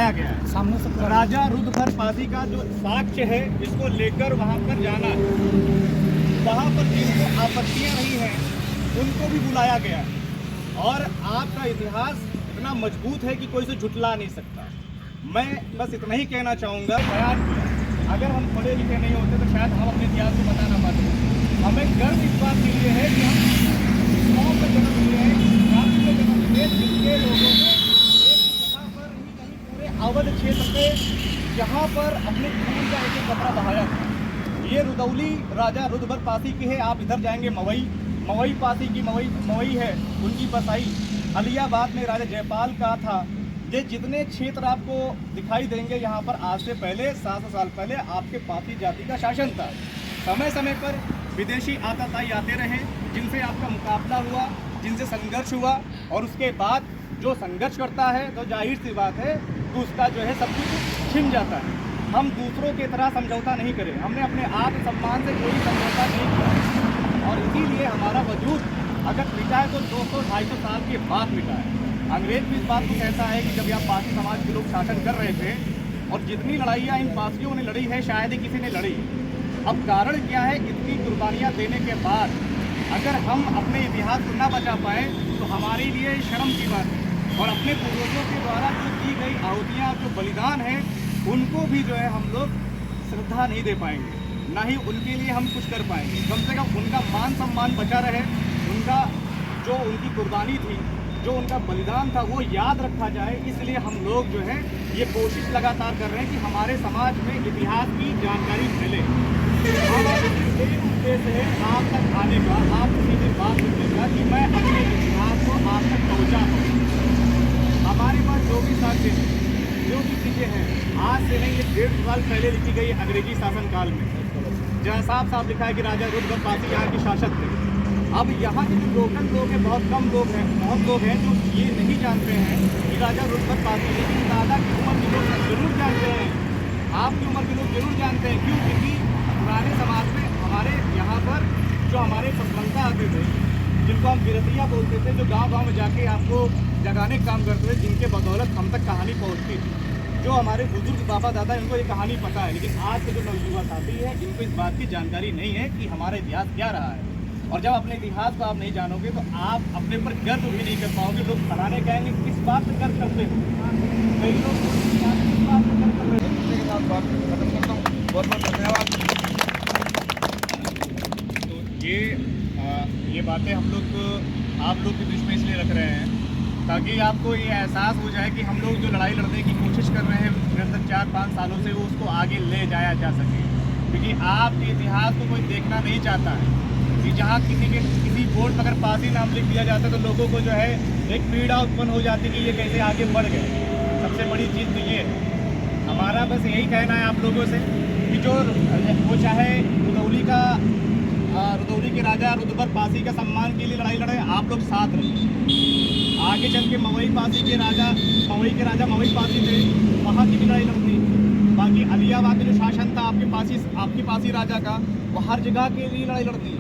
बुलाया गया है। सामने से राजा रुद्रभर पासी का जो साक्ष्य है, इसको लेकर वहाँ पर जाना है। वहाँ पर जिनको आपत्तियाँ रही हैं उनको भी बुलाया गया है। और आपका इतिहास इतना मजबूत है कि कोई इसे झुटला नहीं सकता। मैं बस इतना ही कहना चाहूँगा, बयान किया, अगर हम पढ़े लिखे नहीं होते तो शायद हम अपने इतिहास को बता ना पाते। हमें गर्व इस बात के लिए है कि हम गाँव में जन्म लिए हैं, राज्य में जन्म लिए, जिनके लोगों ने एक जगह पर ही नहीं पूरे अवध क्षेत्र पे जहाँ पर अपने खून का एक कपड़ा बहाया था। ये रुदौली राजा रुद्रभर पासी की है। आप इधर जाएंगे मवई पासी की मवई है, उनकी बसाई। अलियाबाद में राजा जयपाल का था। ये जितने क्षेत्र आपको दिखाई देंगे यहाँ पर आज से पहले 700 साल पहले आपके पासी जाति का शासन था। समय समय पर विदेशी आताताई आते रहे, जिनसे आपका मुकाबला हुआ, जिनसे संघर्ष हुआ, और उसके बाद जो संघर्ष करता है तो जाहिर सी बात है कि उसका जो है सब कुछ छिन जाता है। हम दूसरों की तरह समझौता नहीं करें, हमने अपने आत्मसम्मान से कोई समझौता नहीं किया, और इसीलिए हमारा वजूद अगर मिटा है तो 200-250 साल के बाद मिटा है। अंग्रेज भी इस बात को कहता है कि जब यहाँ पासी समाज के लोग शासन कर रहे थे और जितनी लड़ाइयाँ इन पासियों ने लड़ी है शायद ही किसी ने लड़ी। अब कारण क्या है, इतनी कुर्बानियाँ देने के बाद अगर हम अपने इतिहास को ना बचा पाए तो हमारे लिए शर्म की बात है। और अपने पूर्वजों के द्वारा जो दी गई आहुतियाँ, जो बलिदान है, उनको भी जो है हम लोग श्रद्धा नहीं दे पाएंगे, ना ही उनके लिए हम कुछ कर पाएंगे। कम से कम उनका मान सम्मान बचा रहे, उनका जो उनकी कुर्बानी थी, जो उनका बलिदान था, वो याद रखा जाए। इसलिए हम लोग जो है ये कोशिश लगातार कर रहे हैं कि हमारे समाज में इतिहास की जानकारी फैले। हमारा एक उद्देश्य है आप तक आने का, आप सीधे बात करने का कि मैं अपने इतिहास को आप तक पहुँचा पाऊँ। हमारे पास जो भी साक्ष्य हैं, जो भी चीज़ें हैं, आज से नहीं, ये 150 साल पहले लिखी गई अंग्रेजी शासनकाल में, जहाँ साफ साफ लिखा है कि राजा रुद्रभर पासी यहाँ के शासक थे। अब यहाँ के जो लोकल लोग हैं, बहुत लोग हैं जो ये नहीं जानते हैं कि राजा रुद्रभर पासी, लेकिन दादा की उम्र के लोग जरूर जानते हैं, आपकी उम्र के लोग जरूर जानते हैं। क्यों? क्योंकि पुराने समाज में हमारे यहाँ पर जो हमारे पसमंदा आते थे, जिनको हम बिरतिया बोलते थे, जो गाँव में जाके आपको जगाने का काम करते थे, जिनके बदौलत हम तक कहानी पहुँचती थी, जो हमारे बुजुर्ग बाबा दादा, इनको ये कहानी पता है। लेकिन आज के जो नवयुवा साथी है, इनको इस बात की जानकारी नहीं है कि हमारा इतिहास क्या रहा है। और जब अपने इतिहास को आप नहीं जानोगे तो आप अपने पर गर्व भी नहीं कर पाओगे। लोग फलाने कहेंगे किस बात पर गर्व करते हो, कई लोग किस बात पर गर्व कर रहे हैं। के साथ बात खत्म करता हूँ, बहुत बहुत धन्यवाद। तो ये बातें हम लोग आप लोग के बीच में इसलिए रख रहे हैं ताकि आपको ये एहसास हो जाए कि हम लोग जो लड़ाई लड़ने की कोशिश कर रहे हैं निरंतर 4-5 सालों से, वो उसको आगे ले जाया जा सके। क्योंकि आपके इतिहास को कोई देखना नहीं चाहता है कि जहाँ किसी बोर्ड पर अगर पासी नाम लिख दिया जाता है तो लोगों को जो है एक पीड़ा उत्पन्न हो जाती है कि ये कैसे आगे बढ़ गए। सबसे बड़ी चीज़ तो ये है। हमारा बस यही कहना है आप लोगों से कि जो वो चाहे रुदौली के राजा रुद्रभर पासी का सम्मान के लिए लड़ाई लड़े, आप लोग साथ रहे। आगे चल के मवई के राजा मवई पासी थे, वहाँ की भी लड़ाई लड़ती। बाकी अलियाबाद में जो शासन था आपके पासी राजा का, वो हर जगह के लिए लड़ाई लड़ती।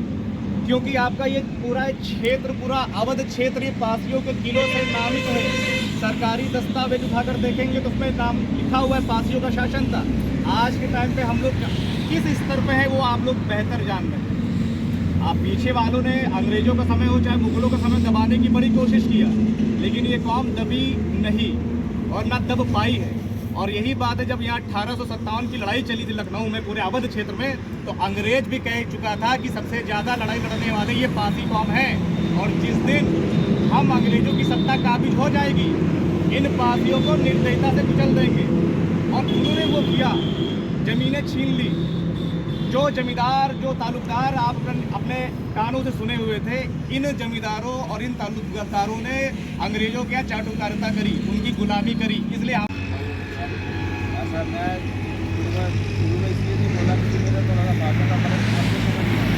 क्योंकि आपका ये पूरा क्षेत्र, पूरा अवध क्षेत्र ये पासियों के किलों से नामित है। सरकारी दस्तावेज उठाकर देखेंगे तो उसमें नाम लिखा हुआ है पासियों का शासन था। आज के टाइम पे हम लोग किस स्तर पे है वो आप लोग बेहतर जान रहे हैं। आप पीछे वालों ने अंग्रेजों का समय हो चाहे मुगलों का समय दबाने की बड़ी कोशिश किया, लेकिन ये कौम दबी नहीं और ना दब पाई है। और यही बात है, जब यहाँ 1857 की लड़ाई चली थी लखनऊ में, पूरे अवध क्षेत्र में, तो अंग्रेज भी कह चुका था कि सबसे ज़्यादा लड़ाई लड़ने वाले ये पासी कौम है। और जिस दिन हम अंग्रेजों की सत्ता काबिज हो जाएगी, इन पासियों को निर्दयता से कुचल देंगे। और उन्होंने वो किया, ज़मीनें छीन ली। जो जमींदार, जो तालुकदार आप अपने कानों से सुने हुए थे, इन जमींदारों और इन तालुकदारों ने अंग्रेजों के यहाँ चाटुकारिता करी, उनकी गुलामी करी। इसलिए हम इसलिए नहीं बोला कि मेरा थोड़ा भाषा का फर्क आपको समझ नहीं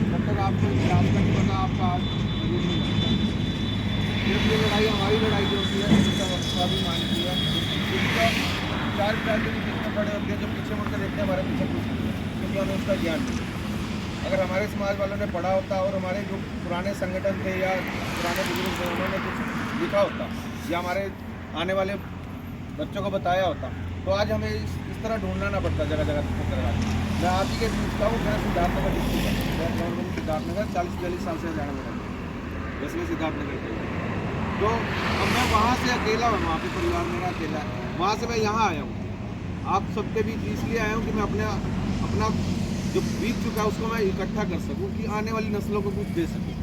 जब तक आपको इतिहास का नहीं पता, आपका आप जरूर नहीं लगता। ये लड़ाई हमारी लड़ाई जो होती है, इसका स्वाभिमान की है। इसका 4 के पीछे खड़े होते हैं, जो पीछे मुड़कर देखते हैं हमारे पीछे कुछ नहीं है, क्योंकि हमें उसका ज्ञान नहीं। अगर हमारे समाज वालों ने पढ़ा होता और हमारे जो पुराने संगठन थे या पुराने बुजुर्ग थे, उन्होंने कुछ लिखा होता या हमारे आने वाले बच्चों को बताया होता तो आज हमें इस तरह ढूंढना ना पड़ता जगह जगह चक्कर लगा के। मैं आप ही के पूछता हूँ, मैं सिद्धार्थनगर डिस्ट्रिक्ट है, मैं गवर्नमेंट सिद्धार्थनगर 40-42 साल से हरियाणा में रहता हूँ, इसमें सिद्धार्थनगर के। तो अब मैं वहाँ से अकेला हूँ, वहाँ पे परिवार मेरा अकेला है, वहाँ से मैं यहाँ आया हूँ। आप सबके बीच इसलिए आया हूँ कि मैं अपना जो बीत चुका है उसको मैं इकट्ठा कर सकूँ कि आने वाली नस्लों को कुछ दे सकूँ।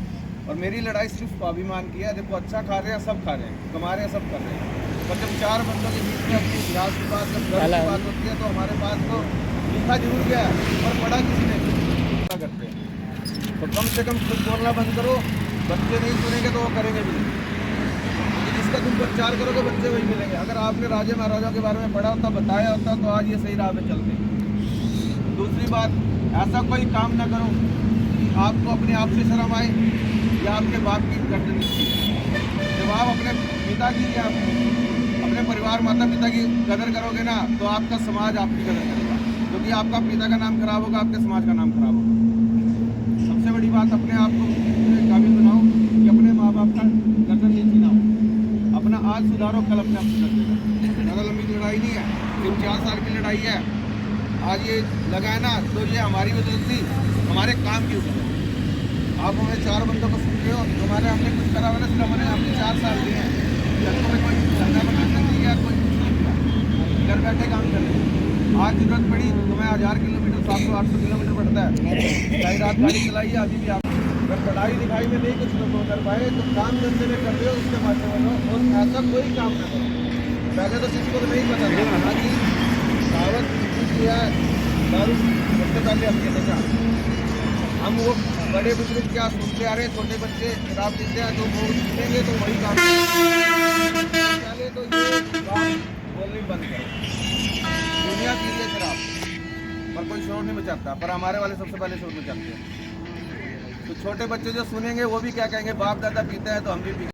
और मेरी लड़ाई सिर्फ स्वाभिमान की है। देखो अच्छा खा रहे हैं सब, खा रहे हैं, कमा रहे हैं सब, कर रहे हैं, पर जब चार बंदों के बीच में अपनी इतिहास की बात, जब गर्व की बात होती है तो हमारे पास तो लिखा जरूर गया है पर पढ़ा किसी ने क्या करते हैं। तो कम से कम खुद बोलना बंद करो, बच्चे नहीं सुनेंगे तो वो करेंगे भी नहीं, क्योंकि जिसका तुम प्रचार करोगे बच्चे वही मिलेंगे। अगर आपने राजे महाराजाओं के बारे में पढ़ा होता, बताया होता तो आज ये सही राह पे चलते। दूसरी बात, ऐसा कोई काम ना करो कि आपको अपने आप से शर्म आए या आपके बाप की गर्दन नीची। जब आप अपने पिता की या अपने परिवार माता पिता की कदर करोगे ना तो आपका समाज आपकी कदर करेगा, क्योंकि आपका पिता का नाम खराब होगा, आपके समाज का नाम खराब होगा। सबसे बड़ी बात, अपने आप को काबिल बनाओ कि अपने माँ बाप का गर्दन नीची ना हो। अपना आज सुधारो, कल अपने आप सुधर देगा। ज़्यादा लंबी लड़ाई नहीं है, 3-4 साल की लड़ाई है। आज ये लगा है ना तो ये हमारी वजह से, हमारे काम की वजह से। आप हमें 4 बंदों को सुन रहे हो, तुम्हारे हमने कुछ करा हुआ ना, सिर्फ हमने 4 साल दिए हैं। कोई धंधा बनाना नहीं किया, कोई कुछ नहीं किया, घर बैठे काम कर रहे। आज जरूरत पड़ी तुम्हें 1000 किलोमीटर, 700-800 किलोमीटर पड़ता है, सारी रात गाड़ी चलाई है। अभी भी आप अगर पढ़ाई लिखाई में नहीं कुछ तो कर पाए तो काम धंधे में कर रहे हो, उसके माध्यम में। और ऐसा कोई काम ना करो। पहले तो किसी को नहीं पता था, हालांकि दावत किया दारू सबसे पहले हम कहते थे। हम वो बड़े बुजुर्ग क्या सुनते आ रहे, छोटे बच्चे शराब पीते हैं तो वो सुनेंगे तो वही काम पहले तो ये बात बोलनी बंद करो। दुनिया पी है शराब पर कोई शोर नहीं मचाता, पर हमारे वाले सबसे पहले शोर मचाते हैं। तो छोटे बच्चे जो सुनेंगे वो भी क्या कहेंगे, बाप दादा पीते हैं तो हम भी पी